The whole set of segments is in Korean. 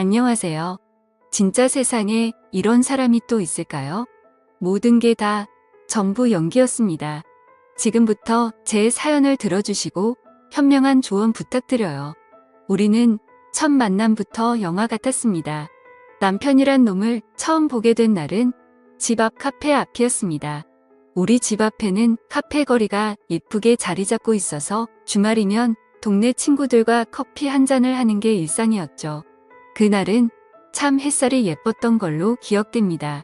안녕하세요. 진짜 세상에 이런 사람이 또 있을까요? 모든 게 다 전부 연기였습니다. 지금부터 제 사연을 들어주시고 현명한 조언 부탁드려요. 우리는 첫 만남부터 영화 같았습니다. 남편이란 놈을 처음 보게 된 날은 집 앞 카페 앞이었습니다. 우리 집 앞에는 카페 거리가 예쁘게 자리 잡고 있어서 주말이면 동네 친구들과 커피 한 잔을 하는 게 일상이었죠. 그날은 참 햇살이 예뻤던 걸로 기억됩니다.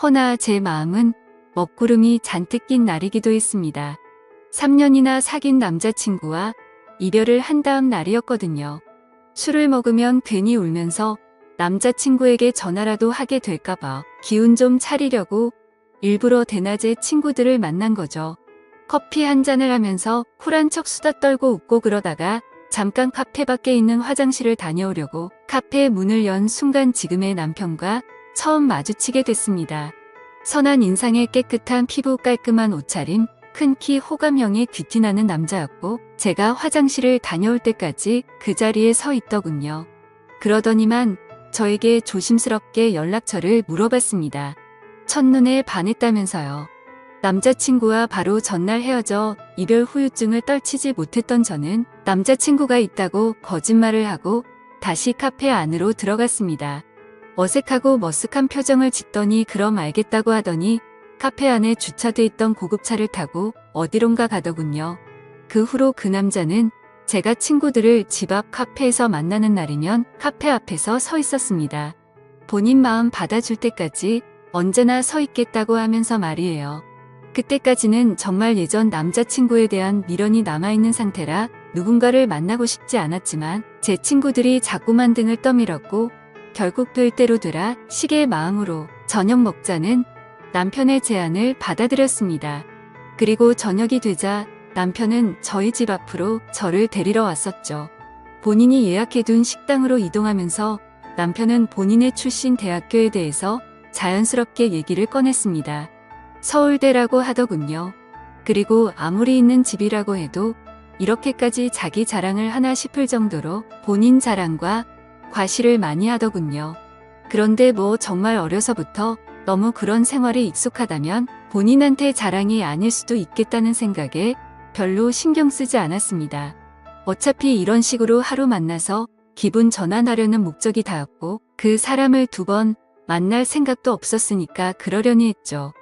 허나 제 마음은 먹구름이 잔뜩 낀 날이기도 했습니다. 3년이나 사귄 남자친구와 이별을 한 다음 날이었거든요. 술을 먹으면 괜히 울면서 남자친구에게 전화라도 하게 될까봐 기운 좀 차리려고 일부러 대낮에 친구들을 만난 거죠. 커피 한 잔을 하면서 쿨한 척 수다 떨고 웃고 그러다가 잠깐 카페 밖에 있는 화장실을 다녀오려고 카페 문을 연 순간 지금의 남편과 처음 마주치게 됐습니다. 선한 인상에 깨끗한 피부, 깔끔한 옷차림, 큰 키, 호감형의 귀티나는 남자였고 제가 화장실을 다녀올 때까지 그 자리에 서 있더군요. 그러더니만 저에게 조심스럽게 연락처를 물어봤습니다. 첫눈에 반했다면서요. 남자친구와 바로 전날 헤어져 이별 후유증을 떨치지 못했던 저는 남자친구가 있다고 거짓말을 하고 다시 카페 안으로 들어갔습니다. 어색하고 머쓱한 표정을 짓더니 그럼 알겠다고 하더니 카페 안에 주차돼 있던 고급차를 타고 어디론가 가더군요. 그 후로 그 남자는 제가 친구들을 집 앞 카페에서 만나는 날이면 카페 앞에서 서 있었습니다. 본인 마음 받아줄 때까지 언제나 서 있겠다고 하면서 말이에요. 그때까지는 정말 예전 남자친구에 대한 미련이 남아있는 상태라 누군가를 만나고 싶지 않았지만 제 친구들이 자꾸만 등을 떠밀었고 결국 될 대로 되라 시계의 마음으로 저녁 먹자는 남편의 제안을 받아들였습니다. 그리고 저녁이 되자 남편은 저희 집 앞으로 저를 데리러 왔었죠. 본인이 예약해둔 식당으로 이동하면서 남편은 본인의 출신 대학교에 대해서 자연스럽게 얘기를 꺼냈습니다. 서울대라고 하더군요. 그리고 아무리 있는 집이라고 해도 이렇게까지 자기 자랑을 하나 싶을 정도로 본인 자랑과 과시를 많이 하더군요. 그런데 뭐 정말 어려서부터 너무 그런 생활에 익숙하다면 본인한테 자랑이 아닐 수도 있겠다는 생각에 별로 신경 쓰지 않았습니다. 어차피 이런 식으로 하루 만나서 기분 전환하려는 목적이 다였고 그 사람을 2번 만날 생각도 없었으니까 그러려니 했죠.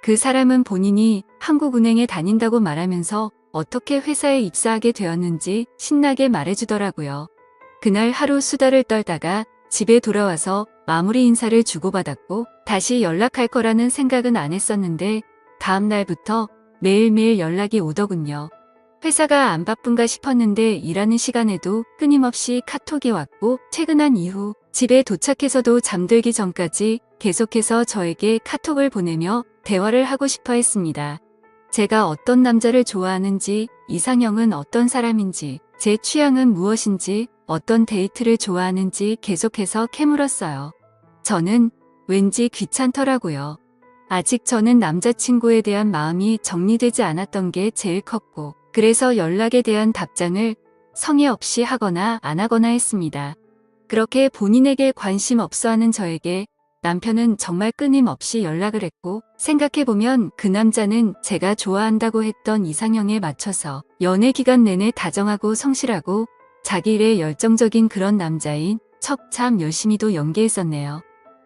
그 사람은 본인이 한국은행에 다닌다고 말하면서 어떻게 회사에 입사하게 되었는지 신나게 말해주더라고요. 그날 하루 수다를 떨다가 집에 돌아와서 마무리 인사를 주고받았고 다시 연락할 거라는 생각은 안 했었는데 다음 날부터 매일매일 연락이 오더군요. 회사가 안 바쁜가 싶었는데 일하는 시간에도 끊임없이 카톡이 왔고 퇴근한 이후 집에 도착해서도 잠들기 전까지 계속해서 저에게 카톡을 보내며 대화를 하고 싶어 했습니다. 제가 어떤 남자를 좋아하는지, 이상형은 어떤 사람인지, 제 취향은 무엇인지, 어떤 데이트를 좋아하는지 계속해서 캐물었어요. 저는 왠지 귀찮더라고요. 아직 저는 남자친구에 대한 마음이 정리되지 않았던 게 제일 컸고 그래서 연락에 대한 답장을 성의 없이 하거나 안 하거나 했습니다. 그렇게 본인에게 관심 없어하는 저에게 남편은 정말 끊임없이 연락을 했고 생각해보면 그 남자는 제가 좋아한다고 했던 이상형에 맞춰서 연애 기간 내내 다정하고 성실하고 자기 일에 열정적인 그런 남자인 척 참 열심히도 연기했었네요.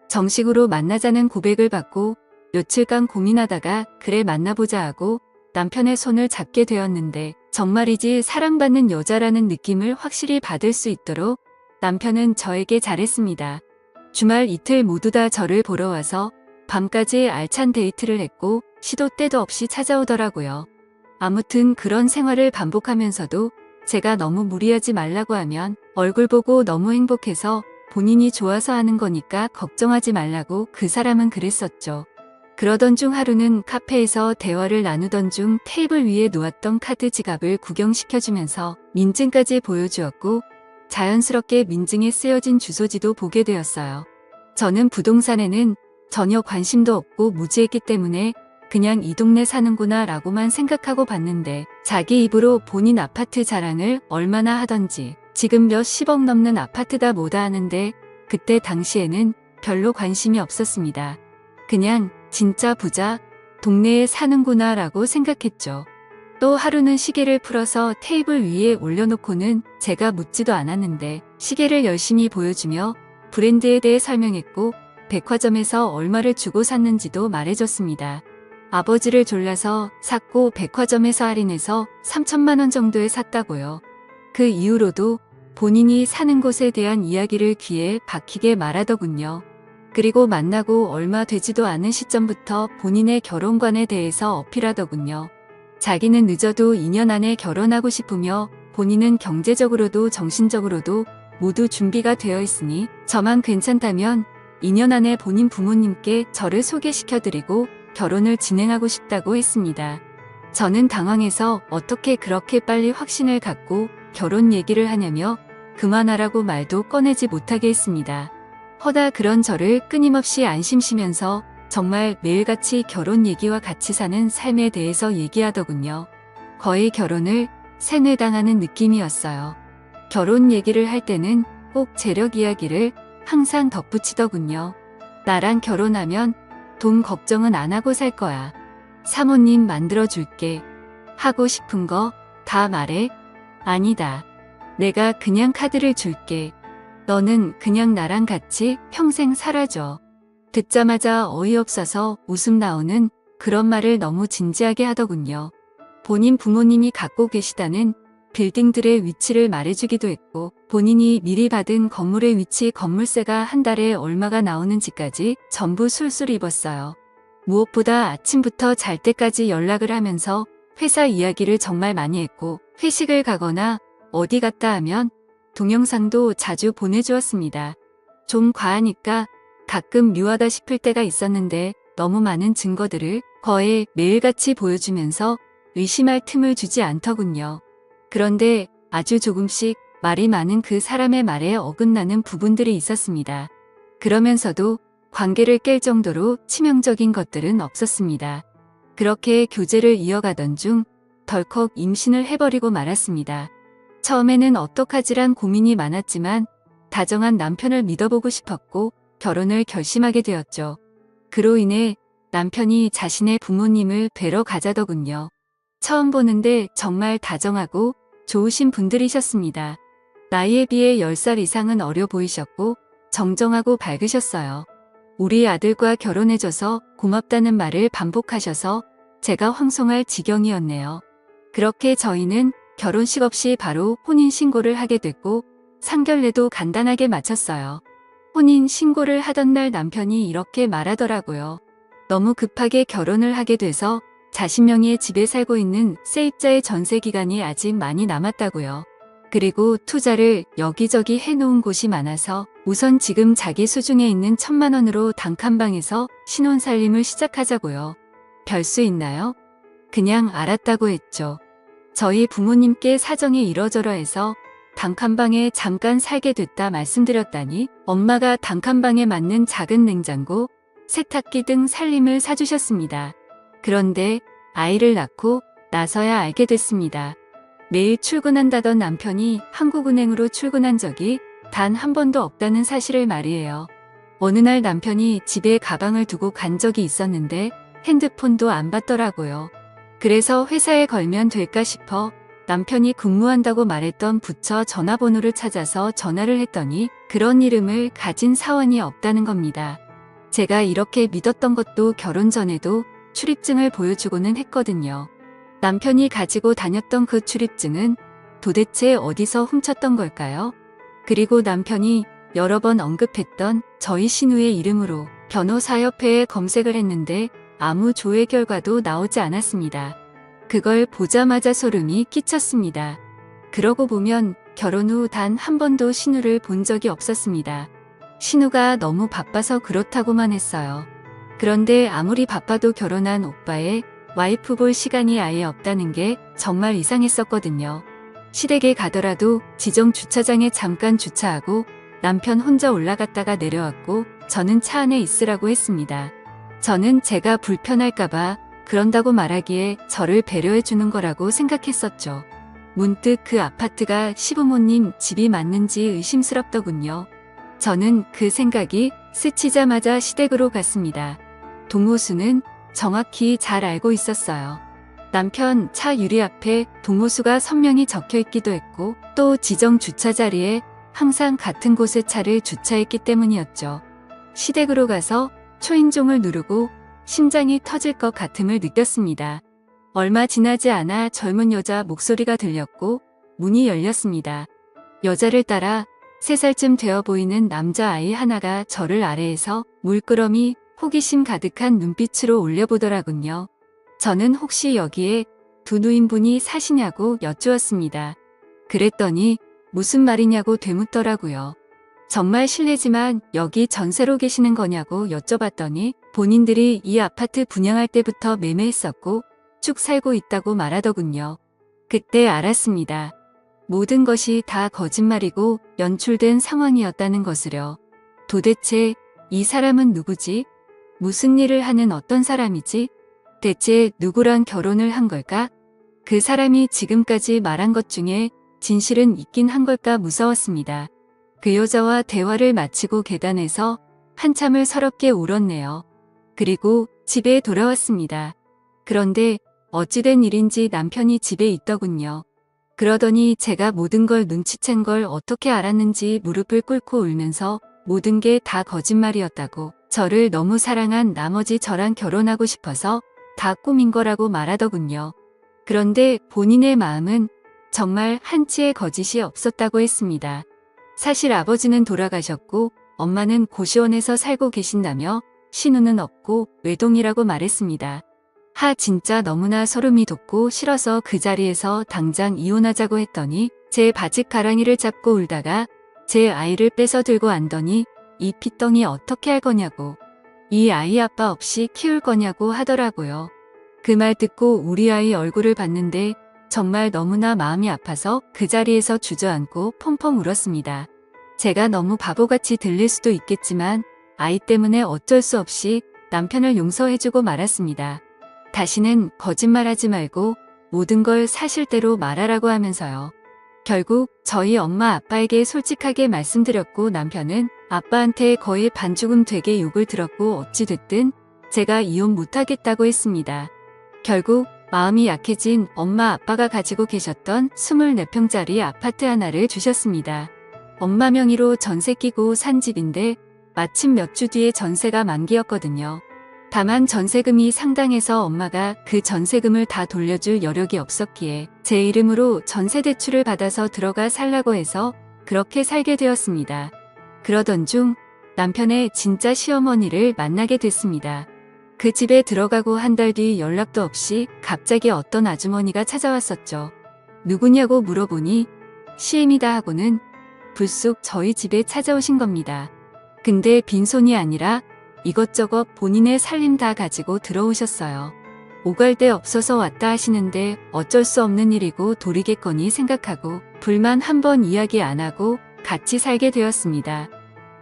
정식으로 만나자는 고백을 받고 며칠간 고민하다가 그래 만나보자 하고 남편의 손을 잡게 되었는데 정말이지 사랑받는 여자라는 느낌을 확실히 받을 수 있도록 남편은 저에게 잘했습니다. 주말 이틀 모두 다 저를 보러 와서 밤까지 알찬 데이트를 했고 시도 때도 없이 찾아오더라고요. 아무튼 그런 생활을 반복하면서도 제가 너무 무리하지 말라고 하면 얼굴 보고 너무 행복해서 본인이 좋아서 하는 거니까 걱정하지 말라고 그 사람은 그랬었죠. 그러던 중 하루는 카페에서 대화를 나누던 중 테이블 위에 놓았던 카드 지갑을 구경시켜주면서 민증까지 보여주었고 자연스럽게 민증에 쓰여진 주소지도 보게 되었어요. 저는 부동산에는 전혀 관심도 없고 무지했기 때문에 그냥 이 동네 사는구나 라고만 생각하고 봤는데 자기 입으로 본인 아파트 자랑을 얼마나 하던지 지금 몇십억 넘는 아파트다 뭐다 하는데 그때 당시에는 별로 관심이 없었습니다. 그냥 진짜 부자, 동네에 사는구나 라고 생각했죠. 또 하루는 시계를 풀어서 테이블 위에 올려놓고는 제가 묻지도 않았는데 시계를 열심히 보여주며 브랜드에 대해 설명했고 백화점에서 얼마를 주고 샀는지도 말해줬습니다. 아버지를 졸라서 샀고 백화점에서 할인해서 3천만 원 정도에 샀다고요. 그 이후로도 본인이 사는 곳에 대한 이야기를 귀에 박히게 말하더군요. 그리고 만나고 얼마 되지도 않은 시점부터 본인의 결혼관에 대해서 어필하더군요. 자기는 늦어도 2년 안에 결혼하고 싶으며 본인은 경제적으로도 정신적으로도 모두 준비가 되어 있으니 저만 괜찮다면 2년 안에 본인 부모님께 저를 소개시켜드리고 결혼을 진행하고 싶다고 했습니다. 저는 당황해서 어떻게 그렇게 빨리 확신을 갖고 결혼 얘기를 하냐며 그만하라고 말도 꺼내지 못하게 했습니다. 허다 그런 저를 끊임없이 안심시면서 정말 매일같이 결혼 얘기와 같이 사는 삶에 대해서 얘기하더군요. 거의 결혼을 세뇌당하는 느낌이었어요. 결혼 얘기를 할 때는 꼭 재력 이야기를 항상 덧붙이더군요. 나랑 결혼하면 돈 걱정은 안 하고 살 거야. 사모님 만들어줄게. 하고 싶은 거 다 말해. 아니다. 내가 그냥 카드를 줄게. 너는 그냥 나랑 같이 평생 살아줘. 듣자마자 어이없어서 웃음 나오는 그런 말을 너무 진지하게 하더군요. 본인 부모님이 갖고 계시다는 빌딩들의 위치를 말해주기도 했고 본인이 미리 받은 건물의 위치 건물세가 한 달에 얼마가 나오는지까지 전부 술술 입었어요. 무엇보다 아침부터 잘 때까지 연락을 하면서 회사 이야기를 정말 많이 했고 회식을 가거나 어디 갔다 하면 동영상도 자주 보내주었습니다. 좀 과하니까 가끔 묘하다 싶을 때가 있었는데 너무 많은 증거들을 거의 매일같이 보여주면서 의심할 틈을 주지 않더군요. 그런데 아주 조금씩 말이 많은 그 사람의 말에 어긋나는 부분들이 있었습니다. 그러면서도 관계를 깰 정도로 치명적인 것들은 없었습니다. 그렇게 교제를 이어가던 중 덜컥 임신을 해버리고 말았습니다. 처음에는 어떡하지란 고민이 많았지만 다정한 남편을 믿어보고 싶었고 결혼을 결심하게 되었죠. 그로 인해 남편이 자신의 부모님을 뵈러 가자더군요. 처음 보는데 정말 다정하고 좋으신 분들이셨습니다. 나이에 비해 10살 이상은 어려 보이셨고 정정하고 밝으셨어요. 우리 아들과 결혼해줘서 고맙다는 말을 반복하셔서 제가 황송할 지경이었네요. 그렇게 저희는 결혼식 없이 바로 혼인신고를 하게 됐고 상견례도 간단하게 마쳤어요. 혼인신고를 하던 날 남편이 이렇게 말하더라고요. 너무 급하게 결혼을 하게 돼서 자신 명의의 집에 살고 있는 세입자의 전세 기간이 아직 많이 남았다고요. 그리고 투자를 여기저기 해놓은 곳이 많아서 우선 지금 자기 수중에 있는 1,000만 원으로 단칸방에서 신혼살림을 시작하자고요. 별 수 있나요? 그냥 알았다고 했죠. 저희 부모님께 사정이 이러저러해서 단칸방에 잠깐 살게 됐다 말씀드렸다니 엄마가 단칸방에 맞는 작은 냉장고, 세탁기 등 살림을 사주셨습니다. 그런데 아이를 낳고 나서야 알게 됐습니다. 매일 출근한다던 남편이 한국은행으로 출근한 적이 단 한 번도 없다는 사실을 말이에요. 어느 날 남편이 집에 가방을 두고 간 적이 있었는데 핸드폰도 안 받더라고요. 그래서 회사에 걸면 될까 싶어 남편이 근무한다고 말했던 부처 전화번호를 찾아서 전화를 했더니 그런 이름을 가진 사원이 없다는 겁니다. 제가 이렇게 믿었던 것도 결혼 전에도 출입증을 보여주고는 했거든요. 남편이 가지고 다녔던 그 출입증은 도대체 어디서 훔쳤던 걸까요? 그리고 남편이 여러 번 언급했던 저희 신우의 이름으로 변호사협회에 검색을 했는데 아무 조회 결과도 나오지 않았습니다. 그걸 보자마자 소름이 끼쳤습니다. 그러고 보면 결혼 후 단 한 번도 신우를 본 적이 없었습니다. 신우가 너무 바빠서 그렇다고만 했어요. 그런데 아무리 바빠도 결혼한 오빠의 와이프 볼 시간이 아예 없다는 게 정말 이상했었거든요. 시댁에 가더라도 지정 주차장에 잠깐 주차하고 남편 혼자 올라갔다가 내려왔고 저는 차 안에 있으라고 했습니다. 저는 제가 불편할까봐 그런다고 말하기에 저를 배려해 주는 거라고 생각했었죠. 문득 그 아파트가 시부모님 집이 맞는지 의심스럽더군요. 저는 그 생각이 스치자마자 시댁으로 갔습니다. 동호수는 정확히 잘 알고 있었어요. 남편 차 유리 앞에 동호수가 선명히 적혀 있기도 했고 또 지정 주차 자리에 항상 같은 곳에 차를 주차했기 때문이었죠. 시댁으로 가서 초인종을 누르고 심장이 터질 것 같음을 느꼈습니다. 얼마 지나지 않아 젊은 여자 목소리가 들렸고 문이 열렸습니다. 여자를 따라 3살쯤 되어 보이는 남자아이 하나가 저를 아래에서 물끄러미 호기심 가득한 눈빛으로 올려보더라군요. 저는 혹시 여기에 두 노인분이 사시냐고 여쭈었습니다. 그랬더니 무슨 말이냐고 되묻더라고요. 정말 실례지만 여기 전세로 계시는 거냐고 여쭤봤더니 본인들이 이 아파트 분양할 때부터 매매했었고 쭉 살고 있다고 말하더군요. 그때 알았습니다. 모든 것이 다 거짓말이고 연출된 상황이었다는 것을요. 도대체 이 사람은 누구지? 무슨 일을 하는 어떤 사람이지? 대체 누구랑 결혼을 한 걸까? 그 사람이 지금까지 말한 것 중에 진실은 있긴 한 걸까 무서웠습니다. 그 여자와 대화를 마치고 계단에서 한참을 서럽게 울었네요. 그리고 집에 돌아왔습니다. 그런데 어찌된 일인지 남편이 집에 있더군요. 그러더니 제가 모든 걸 눈치챈 걸 어떻게 알았는지 무릎을 꿇고 울면서 모든 게 다 거짓말이었다고, 저를 너무 사랑한 나머지 저랑 결혼하고 싶어서 다 꾸민 거라고 말하더군요. 그런데 본인의 마음은 정말 한치의 거짓이 없었다고 했습니다. 사실 아버지는 돌아가셨고 엄마는 고시원에서 살고 계신다며 신우는 없고 외동이라고 말했습니다. 진짜 너무나 소름이 돋고 싫어서 그 자리에서 당장 이혼하자고 했더니 제 바지 가랑이를 잡고 울다가 제 아이를 뺏어 들고 안더니 이 핏덩이 어떻게 할 거냐고, 이 아이 아빠 없이 키울 거냐고 하더라고요. 그 말 듣고 우리 아이 얼굴을 봤는데 정말 너무나 마음이 아파서 그 자리에서 주저앉고 펑펑 울었습니다. 제가 너무 바보같이 들릴 수도 있겠지만 아이 때문에 어쩔 수 없이 남편을 용서해주고 말았습니다. 다시는 거짓말하지 말고 모든 걸 사실대로 말하라고 하면서요. 결국 저희 엄마 아빠에게 솔직하게 말씀드렸고 남편은 아빠한테 거의 반죽음 되게 욕을 들었고 어찌됐든 제가 이혼 못하겠다고 했습니다. 결국 마음이 약해진 엄마 아빠가 가지고 계셨던 24평짜리 아파트 하나를 주셨습니다. 엄마 명의로 전세 끼고 산 집인데 마침 몇 주 뒤에 전세가 만기였거든요. 다만 전세금이 상당해서 엄마가 그 전세금을 다 돌려줄 여력이 없었기에 제 이름으로 전세대출을 받아서 들어가 살라고 해서 그렇게 살게 되었습니다. 그러던 중 남편의 진짜 시어머니를 만나게 됐습니다. 그 집에 들어가고 한 달 뒤 연락도 없이 갑자기 어떤 아주머니가 찾아왔었죠. 누구냐고 물어보니 시엠이다 하고는 불쑥 저희 집에 찾아오신 겁니다. 근데 빈손이 아니라 이것저것 본인의 살림 다 가지고 들어오셨어요. 오갈 데 없어서 왔다 하시는데 어쩔 수 없는 일이고 도리겠거니 생각하고 불만 한 번 이야기 안 하고 같이 살게 되었습니다.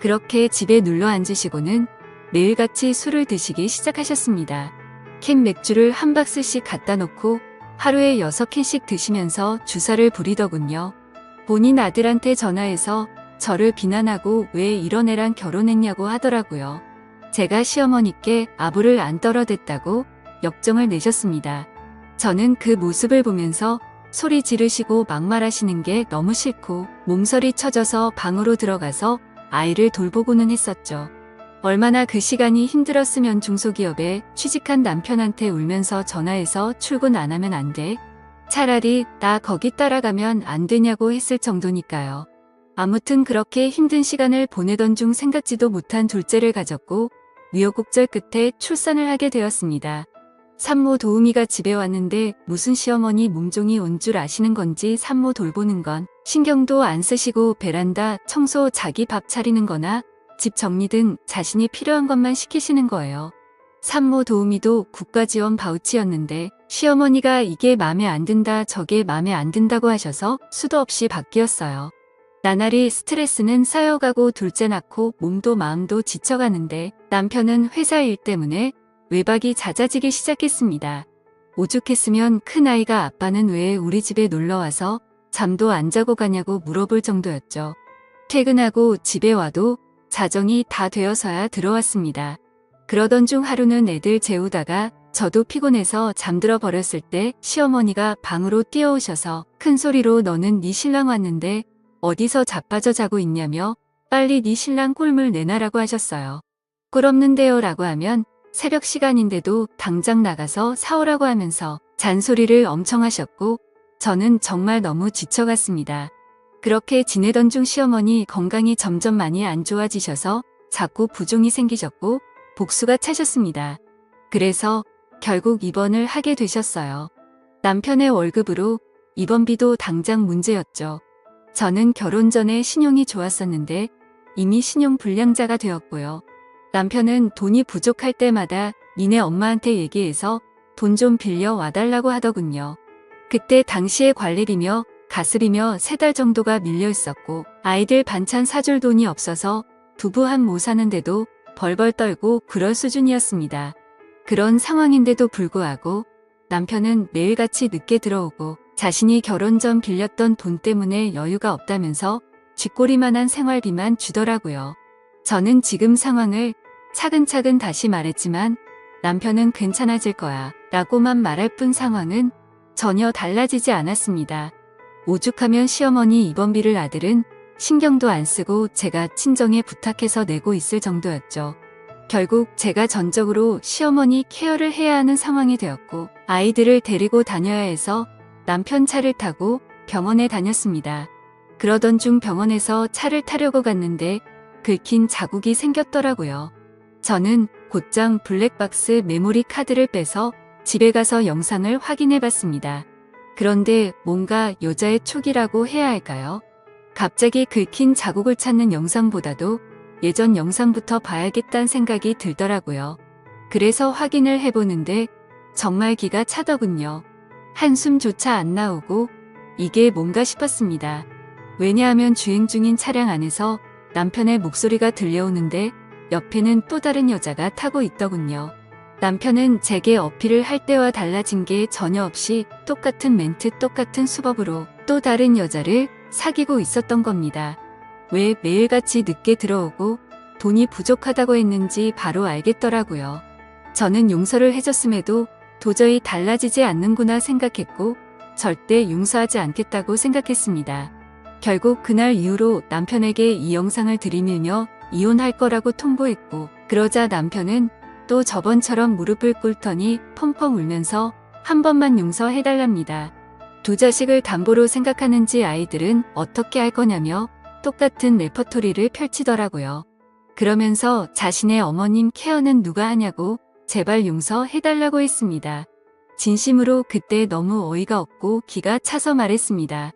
그렇게 집에 눌러 앉으시고는 매일같이 술을 드시기 시작하셨습니다. 캔 맥주를 한 박스씩 갖다 놓고 하루에 6캔씩 드시면서 주사를 부리더군요. 본인 아들한테 전화해서 저를 비난하고 왜 이런 애랑 결혼했냐고 하더라고요. 제가 시어머니께 아부를 안 떨어댔다고 역정을 내셨습니다. 저는 그 모습을 보면서 소리 지르시고 막말하시는 게 너무 싫고 몸서리 쳐져서 방으로 들어가서 아이를 돌보고는 했었죠. 얼마나 그 시간이 힘들었으면 중소기업에 취직한 남편한테 울면서 전화해서 출근 안 하면 안 돼? 차라리 나 거기 따라가면 안 되냐고 했을 정도니까요. 아무튼 그렇게 힘든 시간을 보내던 중 생각지도 못한 둘째를 가졌고 우여곡절 끝에 출산을 하게 되었습니다. 산모 도우미가 집에 왔는데 무슨 시어머니 몸종이 온 줄 아시는 건지 산모 돌보는 건 신경도 안 쓰시고 베란다 청소 자기 밥 차리는 거나 집 정리 등 자신이 필요한 것만 시키시는 거예요. 산모 도우미도 국가지원 바우치였는데 시어머니가 이게 맘에 안 든다 저게 맘에 안 든다고 하셔서 수도 없이 바뀌었어요. 나날이 스트레스는 쌓여가고 둘째 낳고 몸도 마음도 지쳐가는데 남편은 회사 일 때문에 외박이 잦아지기 시작했습니다. 오죽했으면 큰아이가 아빠는 왜 우리 집에 놀러와서 잠도 안 자고 가냐고 물어볼 정도였죠. 퇴근하고 집에 와도 자정이 다 되어서야 들어왔습니다. 그러던 중 하루는 애들 재우다가 저도 피곤해서 잠들어 버렸을 때 시어머니가 방으로 뛰어오셔서 큰 소리로 너는 네 신랑 왔는데 어디서 자빠져 자고 있냐며 빨리 네 신랑 꼴물 내놔라고 하셨어요. 꿀 없는데요 라고 하면 새벽 시간인데도 당장 나가서 사오라고 하면서 잔소리를 엄청 하셨고 저는 정말 너무 지쳐갔습니다. 그렇게 지내던 중 시어머니 건강이 점점 많이 안 좋아지셔서 자꾸 부종이 생기셨고 복수가 차셨습니다. 그래서 결국 입원을 하게 되셨어요. 남편의 월급으로 입원비도 당장 문제였죠. 저는 결혼 전에 신용이 좋았었는데 이미 신용 불량자가 되었고요. 남편은 돈이 부족할 때마다 니네 엄마한테 얘기해서 돈 좀 빌려 와달라고 하더군요. 그때 당시에 관리비며 가습이며 3달 정도가 밀려 있었고 아이들 반찬 사줄 돈이 없어서 두부 한 모 사는데도 벌벌 떨고 그럴 수준이었습니다. 그런 상황인데도 불구하고 남편은 매일같이 늦게 들어오고 자신이 결혼 전 빌렸던 돈 때문에 여유가 없다면서 쥐꼬리만한 생활비만 주더라고요. 저는 지금 상황을 차근차근 다시 말했지만 남편은 괜찮아질 거야 라고만 말할 뿐 상황은 전혀 달라지지 않았습니다. 오죽하면 시어머니 입원비를 아들은 신경도 안 쓰고 제가 친정에 부탁해서 내고 있을 정도였죠. 결국 제가 전적으로 시어머니 케어를 해야 하는 상황이 되었고 아이들을 데리고 다녀야 해서 남편 차를 타고 병원에 다녔습니다. 그러던 중 병원에서 차를 타려고 갔는데 긁힌 자국이 생겼더라고요. 저는 곧장 블랙박스 메모리 카드를 빼서 집에 가서 영상을 확인해 봤습니다. 그런데 뭔가 여자의 촉이라고 해야 할까요? 갑자기 긁힌 자국을 찾는 영상보다도 예전 영상부터 봐야겠다는 생각이 들더라고요. 그래서 확인을 해보는데 정말 기가 차더군요. 한숨조차 안 나오고 이게 뭔가 싶었습니다. 왜냐하면 주행 중인 차량 안에서 남편의 목소리가 들려오는데 옆에는 또 다른 여자가 타고 있더군요. 남편은 제게 어필을 할 때와 달라진 게 전혀 없이 똑같은 멘트 똑같은 수법으로 또 다른 여자를 사귀고 있었던 겁니다. 왜 매일같이 늦게 들어오고 돈이 부족하다고 했는지 바로 알겠더라고요. 저는 용서를 해줬음에도 도저히 달라지지 않는구나 생각했고 절대 용서하지 않겠다고 생각했습니다. 결국 그날 이후로 남편에게 이 영상을 들이밀며 이혼할 거라고 통보했고 그러자 남편은 또 저번처럼 무릎을 꿇더니 펑펑 울면서 한 번만 용서해달랍니다. 두 자식을 담보로 생각하는지 아이들은 어떻게 할 거냐며 똑같은 레퍼토리를 펼치더라고요. 그러면서 자신의 어머님 케어는 누가 하냐고 제발 용서해달라고 했습니다. 진심으로 그때 너무 어이가 없고 기가 차서 말했습니다.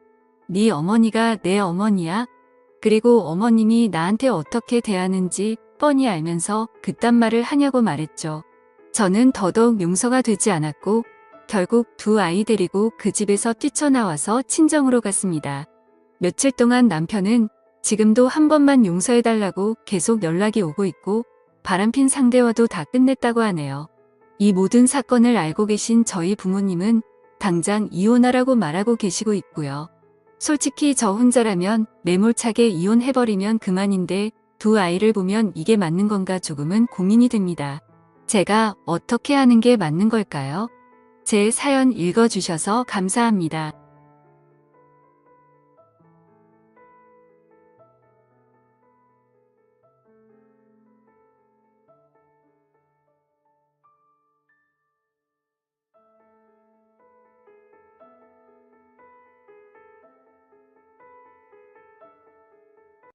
네 어머니가 내 어머니야? 그리고 어머님이 나한테 어떻게 대하는지 뻔히 알면서 그딴 말을 하냐고 말했죠. 저는 더더욱 용서가 되지 않았고 결국 두 아이 데리고 그 집에서 뛰쳐나와서 친정으로 갔습니다. 며칠 동안 남편은 지금도 한 번만 용서해달라고 계속 연락이 오고 있고 바람핀 상대와도 다 끝냈다고 하네요. 이 모든 사건을 알고 계신 저희 부모님은 당장 이혼하라고 말하고 계시고 있고요. 솔직히 저 혼자라면 매몰차게 이혼해버리면 그만인데 두 아이를 보면 이게 맞는 건가 조금은 고민이 됩니다. 제가 어떻게 하는 게 맞는 걸까요? 제 사연 읽어주셔서 감사합니다.